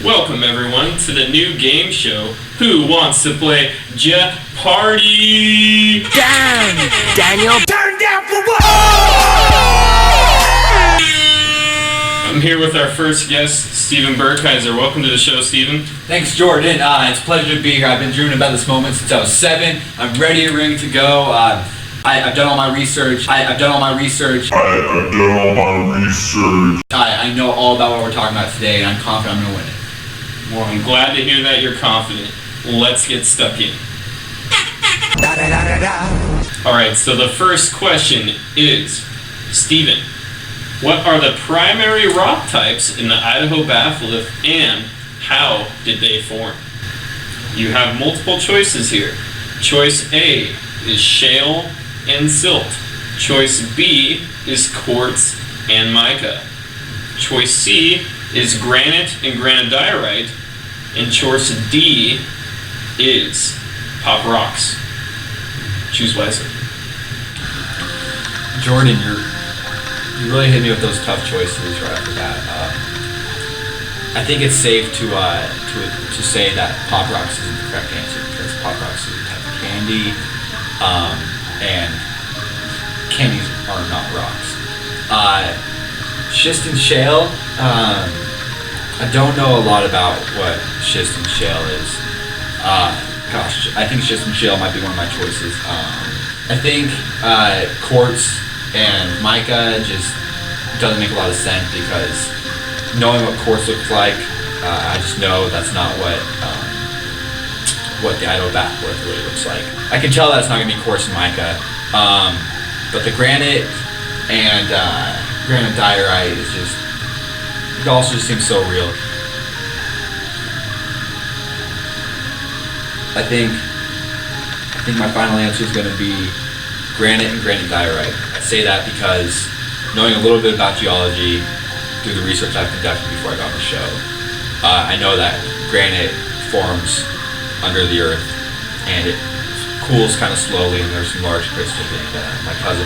Welcome everyone to the new game show, Who Wants to Play Geoparty? Down, Daniel! Turn down for what? I'm here with our first guest, Stephen Burkheiser. Welcome to the show, Stephen. Thanks, Jordan. It's a pleasure to be here. I've been dreaming about this moment since I was 7. I'm ready and ready to go. I've done all my research. I know all about what we're talking about today, and I'm confident I'm going to win it. Well, I'm glad to hear that you're confident. Let's get stuck in. Alright, so the first question is, Stephen, what are the primary rock types in the Idaho batholith and how did they form? You have multiple choices here. Choice A is shale and silt. Choice B is quartz and mica. Choice C is granite and granodiorite. And choice D is pop rocks. Choose wisely. Jordan, you really hit me with those tough choices right off the bat. I think it's safe to say that pop rocks isn't the correct answer because pop rocks is a type of candy, and candies are not rocks. Schist and shale. I don't know a lot about what schist and shale is. I think schist and shale might be one of my choices. I think quartz and mica just doesn't make a lot of sense because knowing what quartz looks like, I just know that's not what the Idaho batholith really looks like. I can tell that it's not going to be quartz and mica, but the granite and granodiorite is just, it also just seems so real. I think my final answer is going to be granite and granodiorite. I say that because knowing a little bit about geology through the research I've conducted before I got on the show, I know that granite forms under the earth and it cools kind of slowly and there's some large crystals in it. My cousin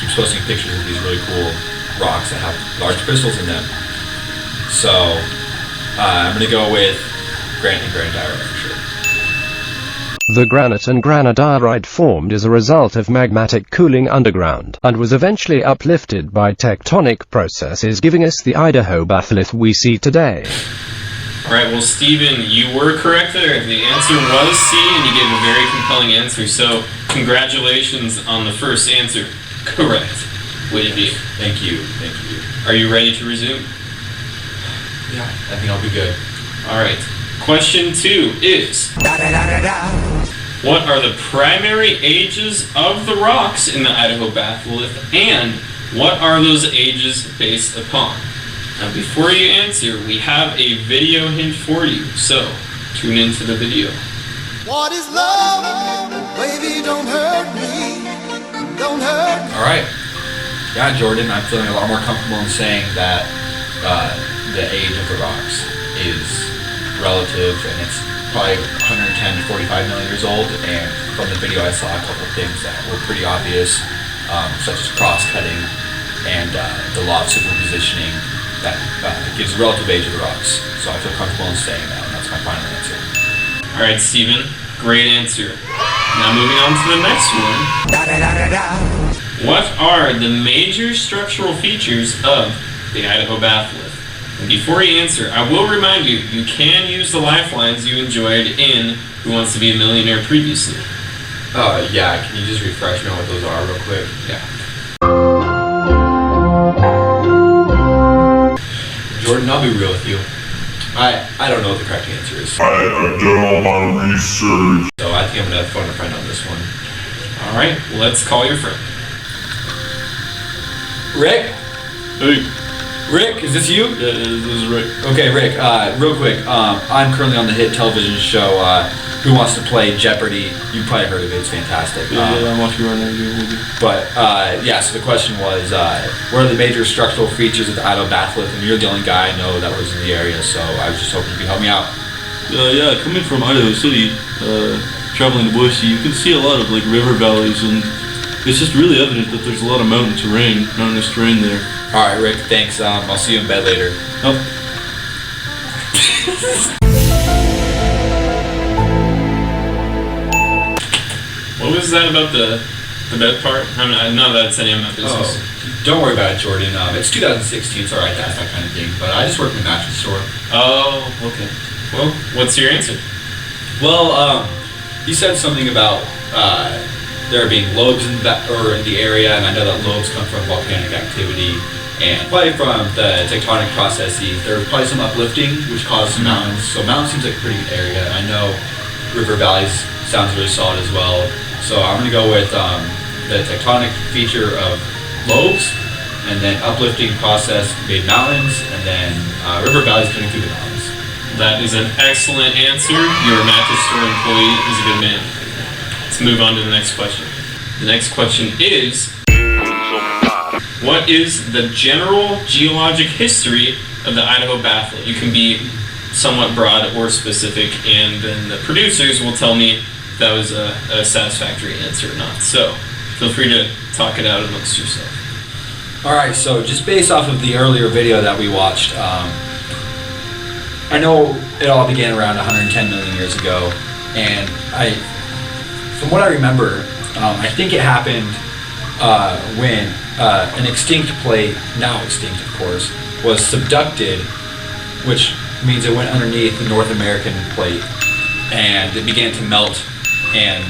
keeps posting pictures of these really cool rocks that have large crystals in them. So, I'm going to go with granite and granodiorite for sure. The granite and granodiorite formed as a result of magmatic cooling underground, and was eventually uplifted by tectonic processes, giving us the Idaho batholith we see today. Alright, well Stephen, you were correct there. The answer was C, and you gave a very compelling answer, so congratulations on the first answer. Correct. Way to be. Thank you. Are you ready to resume? Yeah, I think I'll be good. Alright. Question 2 is, what are the primary ages of the rocks in the Idaho batholith, and what are those ages based upon? Now before you answer, we have a video hint for you, so tune into the video. What is love? Baby, don't hurt me. Don't hurt me. Alright. Yeah, Jordan, I'm feeling a lot more comfortable in saying that the age of the rocks is relative, and it's probably 110 to 45 million years old, and from the video I saw a couple things that were pretty obvious, such as cross-cutting and the law of superpositioning that gives the relative age of the rocks. So I feel comfortable in saying that, and that's my final answer. Alright, Stephen, great answer. Now moving on to the next one. What are the major structural features of the Idaho batholith? And before you answer, I will remind you, you can use the lifelines you enjoyed in Who Wants to Be a Millionaire previously. Yeah, can you just refresh me on what those are real quick? Yeah. Jordan, I'll be real with you. I don't know what the correct answer is. I've done all my research. So I think I'm going to have fun to find out this one. Alright, let's call your friend. Rick? Hey. Rick, is this you? Yeah, this is Rick. Okay, Rick, real quick, I'm currently on the hit television show, Who Wants to Play Jeopardy? You've probably heard of it, it's fantastic. Yeah, I'm watching right now. But, yeah, so the question was, what are the major structural features of the Idaho batholith? And you're the only guy I know that was in the area, so I was just hoping you could help me out. Yeah, coming from Idaho City, traveling to Boise, you can see a lot of, river valleys, and it's just really evident that there's a lot of mountainous terrain there. Alright, Rick, thanks. I'll see you in bed later. Oh. What was that about the bed part? I mean, none of that's any of my business. Don't worry about it, Jordan. It's 2016. It's alright to ask that kind of thing. But I just work in a mattress store. Oh, okay. Well, what's your answer? Well, you said something about there being lobes in the area, and I know that lobes come from volcanic activity and probably from the tectonic processes. There's probably some uplifting, which causes mountains. So mountains seems like a pretty good area. And I know river valleys sounds really solid as well. So I'm going to go with the tectonic feature of lobes, and then uplifting process made mountains, and then river valleys coming through the mountains. That is an excellent answer. Your mattress store employee is a good man. Let's move on to the next question. The next question is, what is the general geologic history of the Idaho batholith? You can be somewhat broad or specific, and then the producers will tell me if that was a satisfactory answer or not. So feel free to talk it out amongst yourself. Alright, so just based off of the earlier video that we watched, I know it all began around 110 million years ago, and from what I remember, I think it happened when an extinct plate, now extinct of course, was subducted, which means it went underneath the North American plate, and it began to melt, and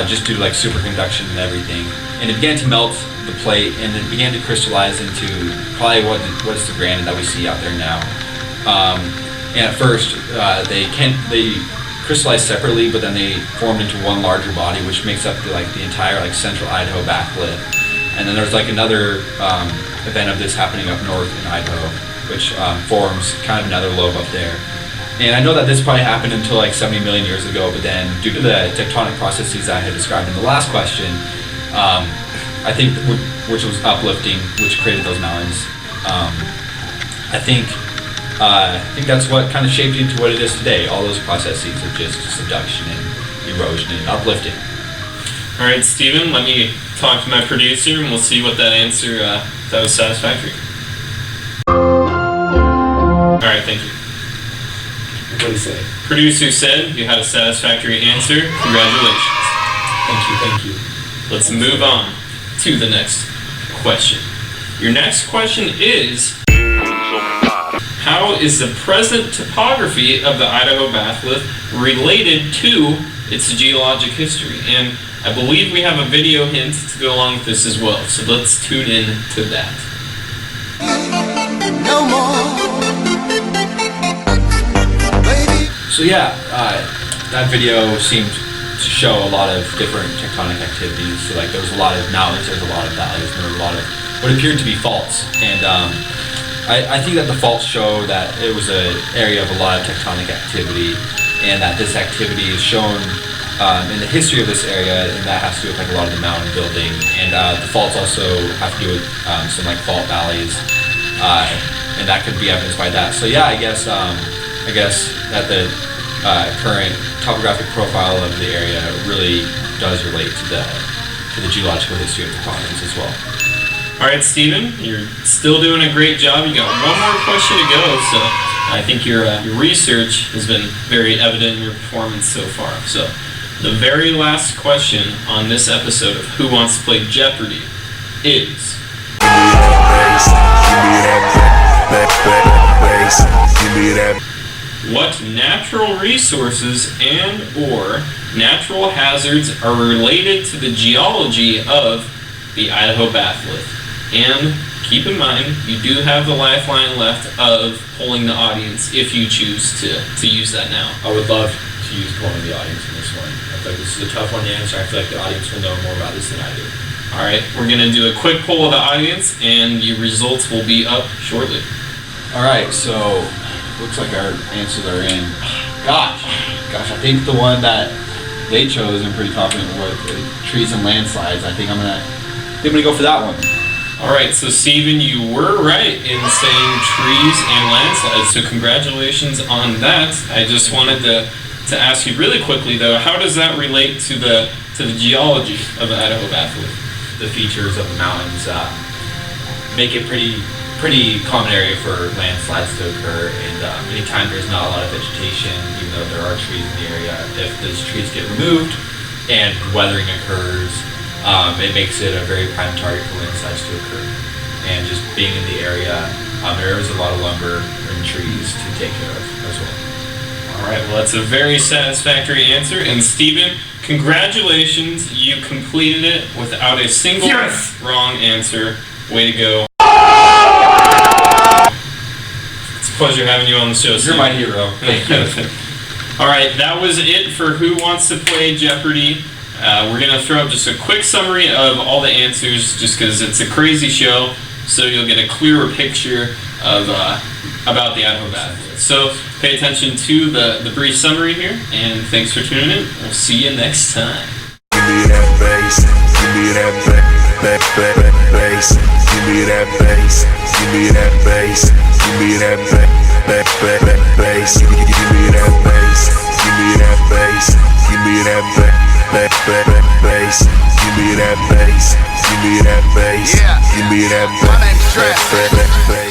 just due to like superconduction and everything, and it began to melt the plate, and it began to crystallize into probably what is the granite that we see out there now. And at first, they crystallized separately, but then they formed into one larger body, which makes up the entire central Idaho batholith. And then there's another event of this happening up north in Idaho, which forms kind of another lobe up there. And I know that this probably happened until 70 million years ago, but then due to the tectonic processes I had described in the last question, I think which was uplifting, which created those mountains. I think that's what kind of shaped it into what it is today. All those processes of just subduction and erosion and uplifting. All right, Steven, let me talk to my producer, and we'll see what that answer that was satisfactory. All right, thank you. What do you say? Producer said you had a satisfactory answer. Congratulations. Thank you. Let's move on to the next question. Your next question is, how is the present topography of the Idaho batholith related to its geologic history? And I believe we have a video hint to go along with this as well, so let's tune in to that. No more, baby. So yeah, that video seemed to show a lot of different tectonic activities. So there was a lot of mountains, there was a lot of valleys, and there were a lot of what appeared to be faults. And I think that the faults show that it was an area of a lot of tectonic activity, and that this activity is shown in the history of this area, and that has to do with a lot of the mountain building. And the faults also have to do with some fault valleys, and that could be evidenced by that. So yeah, I guess that the current topographic profile of the area really does relate to the geological history of the continents as well. All right, Steven, you're still doing a great job. You got one more question to go, so I think your research has been very evident in your performance so far. So the very last question on this episode of Who Wants to Play Jeopardy is, what natural resources and or natural hazards are related to the geology of the Idaho batholith? And keep in mind, you do have the lifeline left of polling the audience if you choose to use that now. I would love to use polling the audience in this one. I feel like this is a tough one to answer. I feel like the audience will know more about this than I do. All right, we're going to do a quick poll of the audience, and your results will be up shortly. All right, so looks like our answers are in. Gosh, I think the one that they chose, I'm pretty confident was trees and landslides. I think I'm gonna go for that one. All right, so Steven, you were right in saying trees and landslides. So congratulations on that. I just wanted to ask you really quickly though, how does that relate to the geology of the Idaho batholith? The features of the mountains make it pretty pretty common area for landslides to occur, and anytime there's not a lot of vegetation, even though there are trees in the area, if those trees get removed and weathering occurs, it makes it a very prime target for landslides to occur. And just being in the area, there is a lot of lumber and trees to take care of as well. All right, well, that's a very satisfactory answer. And Steven, congratulations, you completed it without a single wrong answer. Way to go. It's a pleasure having you on the show, Steven. You're my hero. Thank you. All right, that was it for Who Wants to Play Jeopardy. We're going to throw up just a quick summary of all the answers, just because it's a crazy show, so you'll get a clearer picture of about the Idaho Bathlet. So pay attention to the brief summary here, and thanks for tuning in. We'll see you next time. Give me that bass, give me that bass, give me that bass, give me that bass, give me that bass, give me that bass, give me that bass, give me that bass, give me that bass, give me that bass, give me that bass.